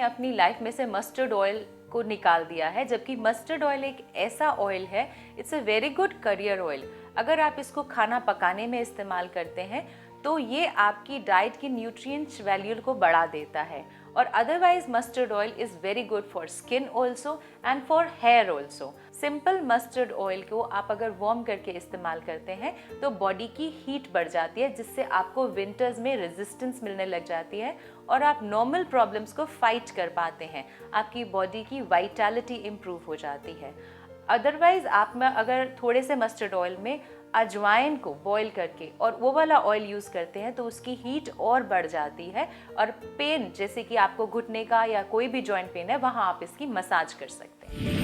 अपनी लाइफ में से मस्टर्ड ऑयल को निकाल दिया है, जबकि मस्टर्ड ऑयल एक ऐसा ऑयल है, it's a very good career oil. अगर आप इसको खाना पकाने में इस्तेमाल करते हैं तो ये आपकी डाइट की न्यूट्रिएंट्स वैल्यू को बढ़ा देता है। और otherwise mustard oil is very good for skin also and for hair also. Simple mustard oil को आप अगर वार्म करके इस्तेमाल करते हैं तो बॉडी की हीट बढ़ जाती है, जिससे आपको विंटर्स में रेजिस्टेंस मिलने लग जाती है और आप नॉर्मल प्रॉब्लम्स को फाइट कर पाते हैं। आपकी बॉडी की वाइटैलिटी इम्प्रूव हो जाती है। अदरवाइज आप में अगर थोड़े से मस्टर्ड ऑयल में अजवाइन को बॉईल करके और वो वाला ऑयल यूज़ करते हैं तो उसकी हीट और बढ़ जाती है, और पेन जैसे कि आपको घुटने का या कोई भी जॉइंट पेन है वहाँ आप इसकी मसाज कर सकते हैं।